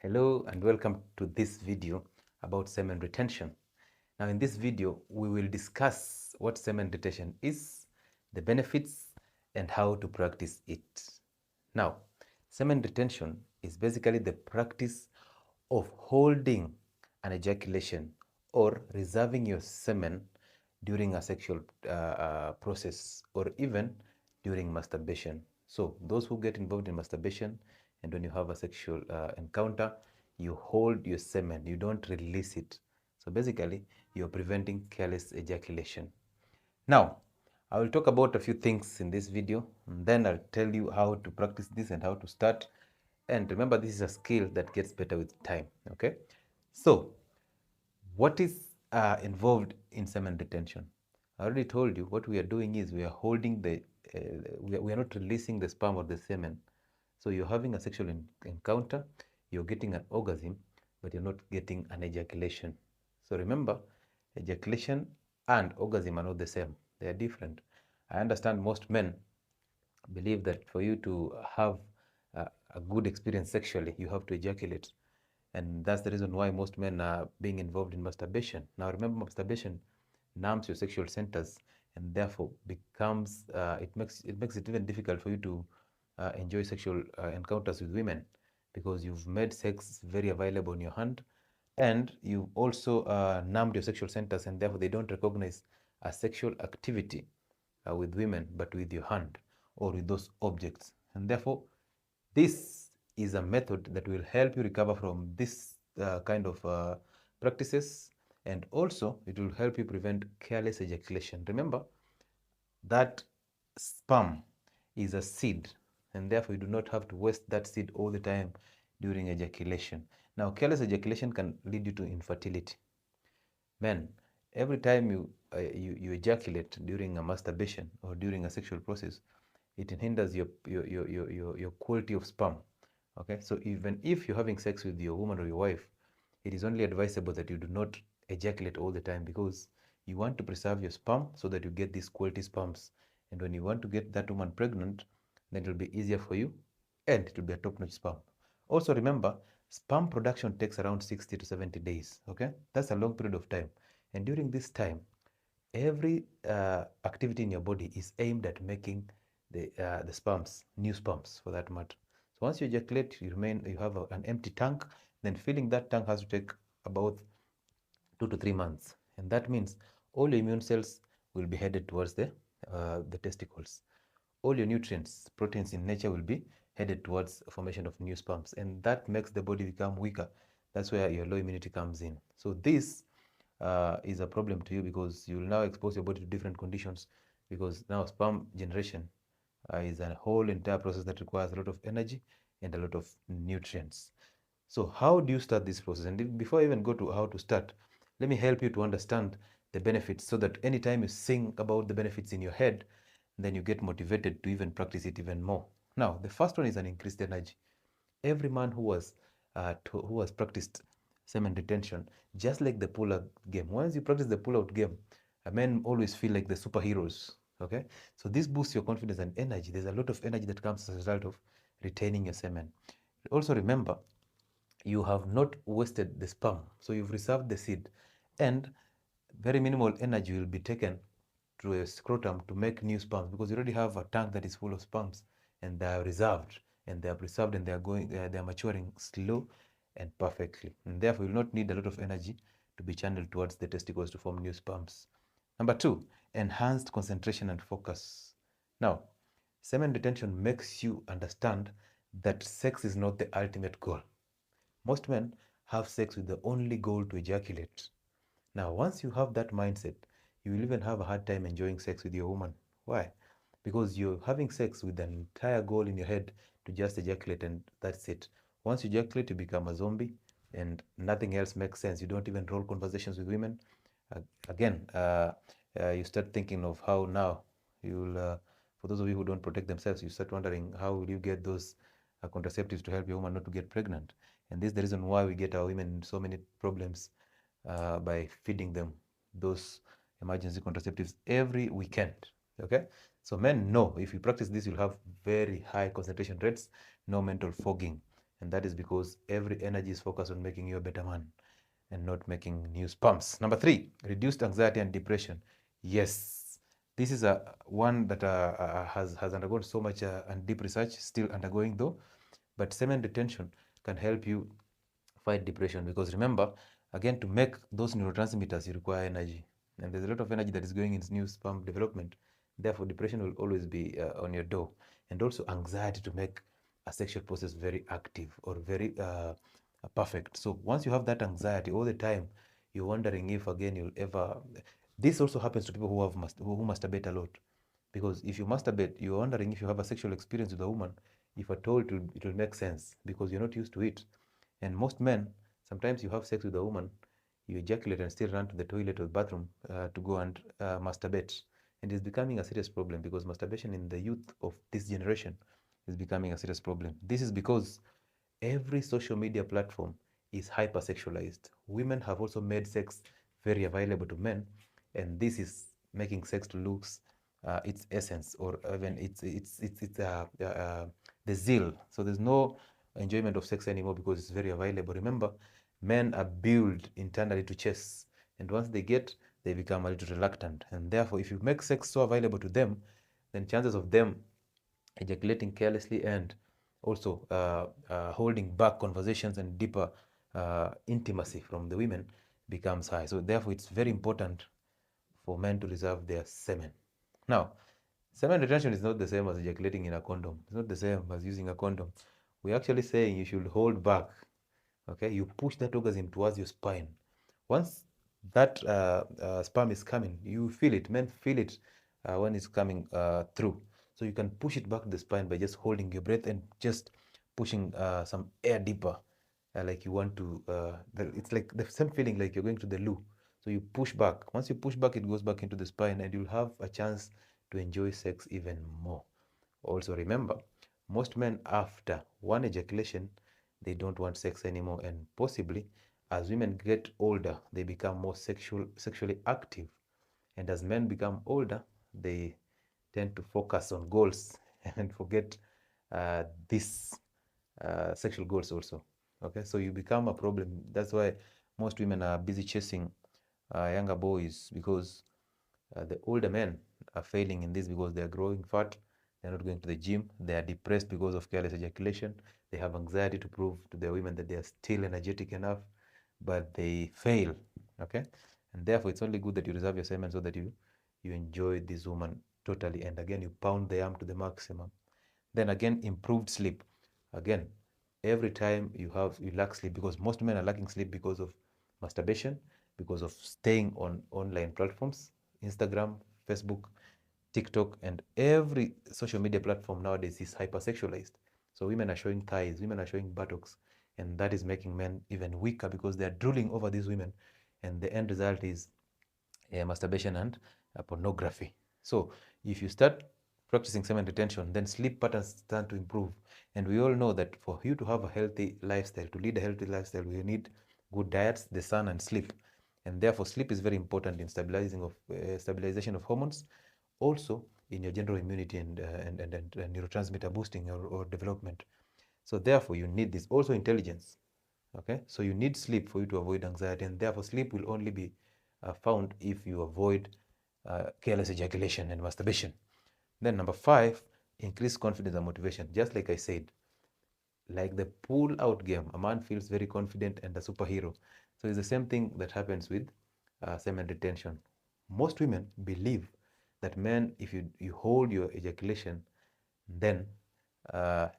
Hello and welcome to this video about semen retention. Now in this video, we will discuss what semen retention is, the benefits, and how to practice it. Now, semen retention is basically the practice of holding an ejaculation or reserving your semen during a sexual process or even during masturbation. So those who get involved in masturbation and when you have a sexual encounter, you hold your semen, you don't release it. So basically, you're preventing careless ejaculation. Now, I will talk about a few things in this video, and then I'll tell you how to practice this and how to start. And remember, this is a skill that gets better with time, okay? So, what is involved in semen retention? I already told you what we are doing is we are holding we are not releasing the sperm or the semen. So you're having a sexual encounter, you're getting an orgasm, but you're not getting an ejaculation. So remember, ejaculation and orgasm are not the same. They are different. I understand most men believe that for you to have a good experience sexually, you have to ejaculate. And that's the reason why most men are being involved in masturbation. Now, remember, masturbation numbs your sexual centers and therefore becomes, it makes it even difficult for you to enjoy sexual encounters with women because you've made sex very available in your hand and you've also numbed your sexual centers and therefore they don't recognize a sexual activity with women but with your hand or with those objects. And therefore, this is a method that will help you recover from this kind of practices, and also it will help you prevent careless ejaculation. Remember that sperm is a seed, and therefore you do not have to waste that seed all the time during ejaculation. Now, careless ejaculation can lead you to infertility. Men, every time you ejaculate during a masturbation or during a sexual process, it hinders your quality of sperm. Okay, so even if you're having sex with your woman or your wife, it is only advisable that you do not ejaculate all the time because you want to preserve your sperm so that you get these quality sperms. And when you want to get that woman pregnant, then it will be easier for you and it will be a top-notch sperm. Also remember, sperm production takes around 60 to 70 days. Okay, that's a long period of time. And during this time, every activity in your body is aimed at making the sperms, new sperms for that matter. So once you ejaculate, you have an empty tank. Then filling that tank has to take about 2 to 3 months, and that means all your immune cells will be headed towards the testicles. All your nutrients, proteins in nature will be headed towards formation of new sperms, and that makes the body become weaker. That's where your low immunity comes in. So this is a problem to you because you will now expose your body to different conditions because now sperm generation is a whole entire process that requires a lot of energy and a lot of nutrients. So how do you start this process? And before I even go to how to start, let me help you to understand the benefits so that anytime you sing about the benefits in your head, then you get motivated to even practice it even more. Now, the first one is an increased energy. Every man who has practiced semen retention, just like the pull-out game. Once you practice the pull-out game, men always feel like the superheroes. Okay, so this boosts your confidence and energy. There's a lot of energy that comes as a result of retaining your semen. Also remember, you have not wasted the sperm, so you've reserved the seed, and very minimal energy will be taken to a scrotum to make new sperms because you already have a tank that is full of sperms and they are reserved and they are preserved and they are maturing slow and perfectly, and therefore you will not need a lot of energy to be channeled towards the testicles to form new sperms. Number two, enhanced concentration and focus. Now, semen retention makes you understand that sex is not the ultimate goal. Most men have sex with the only goal to ejaculate. Now, once you have that mindset, you will even have a hard time enjoying sex with your woman. Why? Because you're having sex with an entire goal in your head to just ejaculate and that's it. Once you ejaculate, you become a zombie and nothing else makes sense. You don't even roll conversations with women. Again, you start thinking of how now you'll, for those of you who don't protect themselves, you start wondering how will you get those contraceptives to help your woman not to get pregnant. And this is the reason why we get our women in so many problems by feeding them those emergency contraceptives every weekend. Okay, so men know if you practice this, you'll have very high concentration rates, no mental fogging, And that is because every energy is focused on making you a better man and not making new sperms. Number 3, reduced anxiety and depression. Yes, this is a one that has undergone so much and deep research, still undergoing though. But semen retention can help you fight depression, because remember, again, to make those neurotransmitters, you require energy, and there's a lot of energy that is going into new sperm development. Therefore, depression will always be on your door, and also anxiety to make a sexual process very active or very perfect. So once you have that anxiety all the time, you're wondering if again you'll ever. This also happens to people who have who masturbate a lot, because if you masturbate, you're wondering if you have a sexual experience with a woman, if at all it will make sense, because you're not used to it. And most men, sometimes you have sex with a woman, you ejaculate and still run to the toilet or bathroom to go and masturbate. And it's becoming a serious problem, because masturbation in the youth of this generation is becoming a serious problem. This is because every social media platform is hypersexualized. Women have also made sex very available to men, and this is making sex to lose its essence, or even the zeal. So there's no enjoyment of sex anymore because it's very available. Remember, men are built internally to chase, and once they get, they become a little reluctant. And therefore, if you make sex so available to them, then chances of them ejaculating carelessly and also holding back conversations and deeper intimacy from the women becomes high. So therefore, it's very important for men to reserve their semen. Now, semen retention is not the same as ejaculating in a condom. It's not the same as using a condom. We're actually saying you should hold back. Okay, you push that orgasm towards your spine. Once that sperm is coming, you feel it. Men feel it when it's coming through. So you can push it back to the spine by just holding your breath and just pushing some air deeper, like you want to. It's like the same feeling like you're going to the loo. So you push back. Once you push back, it goes back into the spine, and you'll have a chance to enjoy sex even more. Also remember, most men after one ejaculation, they don't want sex anymore, and possibly as women get older, they become more sexually active, and as men become older, they tend to focus on goals and forget this sexual goals also. Okay, so you become a problem. That's why most women are busy chasing younger boys, because the older men are failing in this because they are growing fat, they're not going to the gym, they are depressed because of careless ejaculation, they have anxiety to prove to their women that they are still energetic enough, but they fail. Okay, and therefore it's only good that you reserve your semen so that you enjoy this woman totally, and again you pound the arm to the maximum. Then again, improved sleep. Again, every time you lack sleep, because most men are lacking sleep because of masturbation, because of staying on online platforms, Instagram, Facebook, TikTok, and every social media platform nowadays is hypersexualized. So women are showing thighs, women are showing buttocks, and that is making men even weaker because they are drooling over these women, and the end result is masturbation and pornography. So if you start practicing semen retention, then sleep patterns start to improve. And we all know that for you to have a healthy lifestyle, to lead a healthy lifestyle, you need good diets, the sun, and sleep. And therefore, sleep is very important in stabilization of hormones, also in your general immunity and neurotransmitter boosting or development. So therefore, you need this. Also intelligence. Okay, so you need sleep for you to avoid anxiety, and therefore sleep will only be found if you avoid careless ejaculation and masturbation. Then number 5, increase confidence and motivation. Just like I said, like the pull out game, a man feels very confident and a superhero. So it's the same thing that happens with semen retention. Most women believe that men, if you hold your ejaculation, then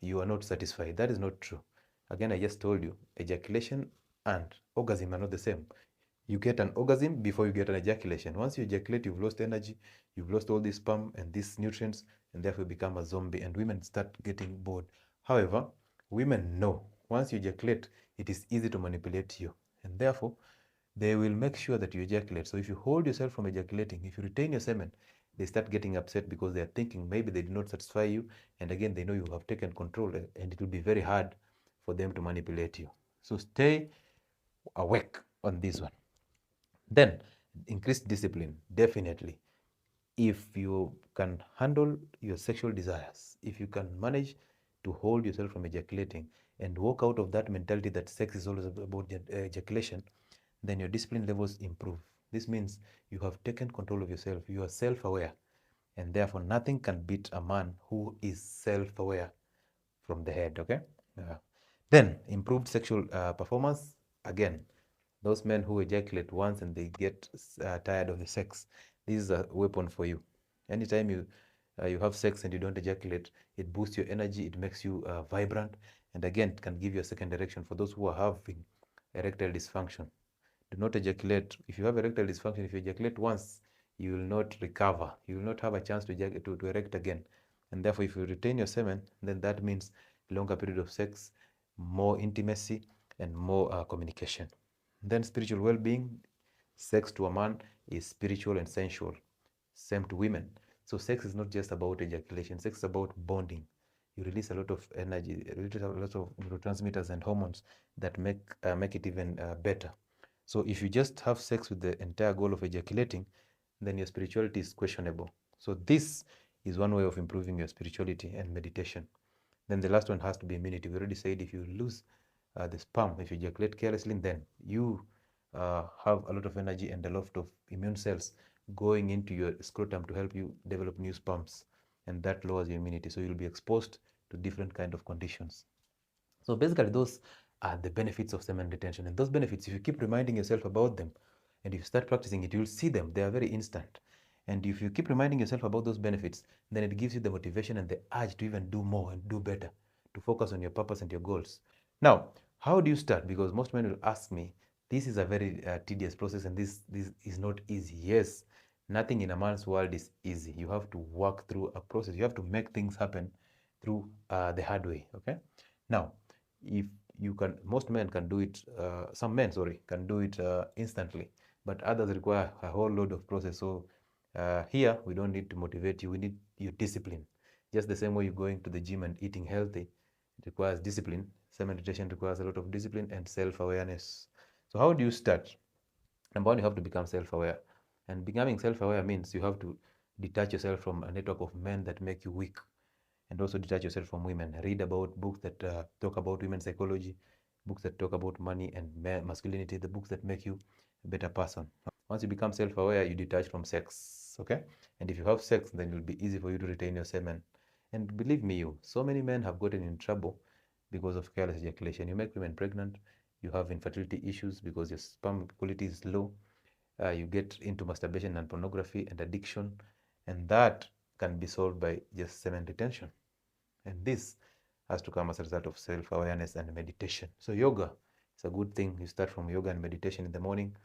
you are not satisfied. That is not true. Again, I just told you, ejaculation and orgasm are not the same. You get an orgasm before you get an ejaculation. Once you ejaculate, you've lost energy, you've lost all this sperm and these nutrients, and therefore you become a zombie, and women start getting bored. However, women know once you ejaculate, it is easy to manipulate you, and therefore they will make sure that you ejaculate. So if you hold yourself from ejaculating, if you retain your semen, they start getting upset because they are thinking maybe they did not satisfy you, and again they know you have taken control, and it will be very hard for them to manipulate you. So stay awake on this one. Then increased discipline, definitely. If you can handle your sexual desires, if you can manage to hold yourself from ejaculating, and walk out of that mentality that sex is always about ejaculation, then your discipline levels improve. This means you have taken control of yourself. You are self-aware, and therefore nothing can beat a man who is self-aware from the head. Okay. Then improved sexual performance. Again, those men who ejaculate once and they get tired of the sex, this is a weapon for you. Anytime you have sex and you don't ejaculate, it boosts your energy, it makes you vibrant, and again, it can give you a second direction for those who are having erectile dysfunction. Do not ejaculate. If you have erectile dysfunction, if you ejaculate once, you will not recover. You will not have a chance to erect again. And therefore, if you retain your semen, then that means longer period of sex, more intimacy, and more communication. Then spiritual well-being. Sex to a man is spiritual and sensual. Same to women. So sex is not just about ejaculation. Sex is about bonding. You release a lot of energy, release a lot of neurotransmitters and hormones that make it even better. So if you just have sex with the entire goal of ejaculating, then your spirituality is questionable. So this is one way of improving your spirituality and meditation. Then the last one has to be immunity. We already said if you lose the sperm, if you ejaculate carelessly, then you have a lot of energy and a lot of immune cells going into your scrotum to help you develop new sperms, and that lowers your immunity. So you'll be exposed to different kind of conditions. So basically, those are the benefits of semen retention. And those benefits, if you keep reminding yourself about them and if you start practicing it, you'll see them. They are very instant. And if you keep reminding yourself about those benefits, then it gives you the motivation and the urge to even do more and do better, to focus on your purpose and your goals. Now, how do you start? Because most men will ask me, this is a very tedious process and this is not easy. Yes, nothing in a man's world is easy. You have to work through a process. You have to make things happen through the hard way. Okay. Now, if you can, most men can do it, some men, sorry, can do it instantly, but others require a whole load of process. So here, we don't need to motivate you. We need your discipline. Just the same way you're going to the gym and eating healthy, it requires discipline. Semen retention requires a lot of discipline and self-awareness. So how do you start? Number one, you have to become self-aware. And becoming self-aware means you have to detach yourself from a network of men that make you weak, and also detach yourself from women. Read about books that talk about women's psychology, books that talk about money and masculinity, the books that make you a better person. Once you become self-aware, you detach from sex, okay? And if you have sex, then it will be easy for you to retain your semen. And believe me, so many men have gotten in trouble because of careless ejaculation. You make women pregnant, you have infertility issues because your sperm quality is low, you get into masturbation and pornography and addiction, and that can be solved by just semen retention. And this has to come as a result of self-awareness and meditation. So yoga is a good thing. You start from yoga and meditation in the morning.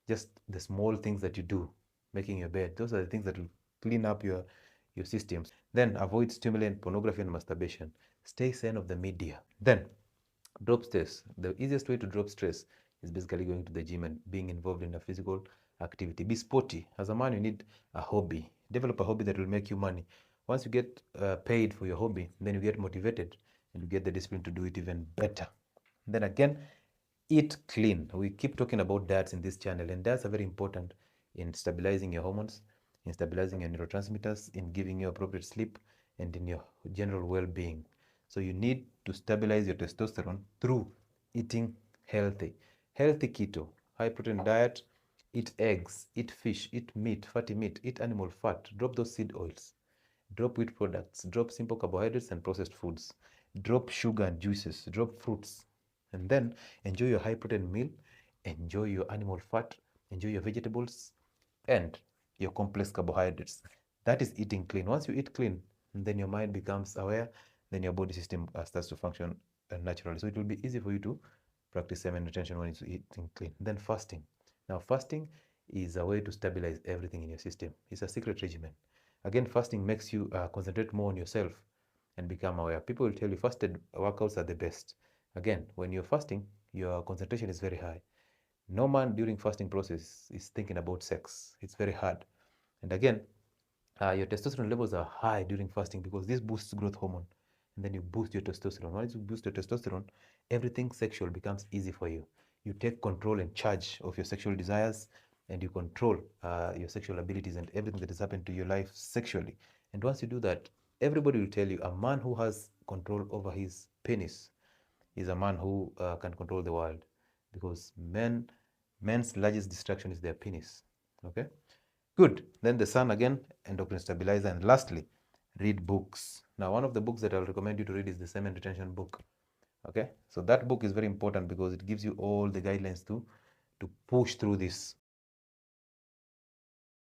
Just the small things that you do, making your bed, those are the things that will clean up your systems. Then avoid stimulant, pornography, and masturbation. Stay sane of the media. Then drop stress. The easiest way to drop stress is basically going to the gym and being involved in a physical activity. Be sporty. As a man, you need a hobby. Develop a hobby that will make you money. Once you get paid for your hobby, then you get motivated and you get the discipline to do it even better. Then again, eat clean. We keep talking about diets in this channel, and diets are very important in stabilizing your hormones, in stabilizing your neurotransmitters, in giving you appropriate sleep, and in your general well-being. So you need to stabilize your testosterone through eating healthy. Healthy keto, high protein diet, eat eggs, eat fish, eat meat, fatty meat, eat animal fat, drop those seed oils, drop wheat products, drop simple carbohydrates and processed foods, drop sugar and juices, drop fruits, and then enjoy your high protein meal, enjoy your animal fat, enjoy your vegetables, and your complex carbohydrates. That is eating clean. Once you eat clean, then your mind becomes aware, then your body system starts to function naturally. So it will be easy for you to practice semen retention when it's eating clean. Then fasting. Now fasting is a way to stabilize everything in your system. It's a secret regimen. Again, fasting makes you concentrate more on yourself and become aware. People will tell you fasted workouts are the best. Again, when you're fasting, your concentration is very high. No man during fasting process is thinking about sex. It's very hard. And again, your testosterone levels are high during fasting because this boosts growth hormone. And then you boost your testosterone. Once you boost your testosterone, everything sexual becomes easy for you. You take control and charge of your sexual desires, and you control your sexual abilities and everything that has happened to your life sexually. And once you do that, everybody will tell you a man who has control over his penis is a man who can control the world, because men's largest distraction is their penis. Okay, good. Then the sun, again, endocrine stabilizer. And lastly, read books. Now, one of the books that I'll recommend you to read is the Semen Retention book. Okay, so that book is very important because it gives you all the guidelines to push through this.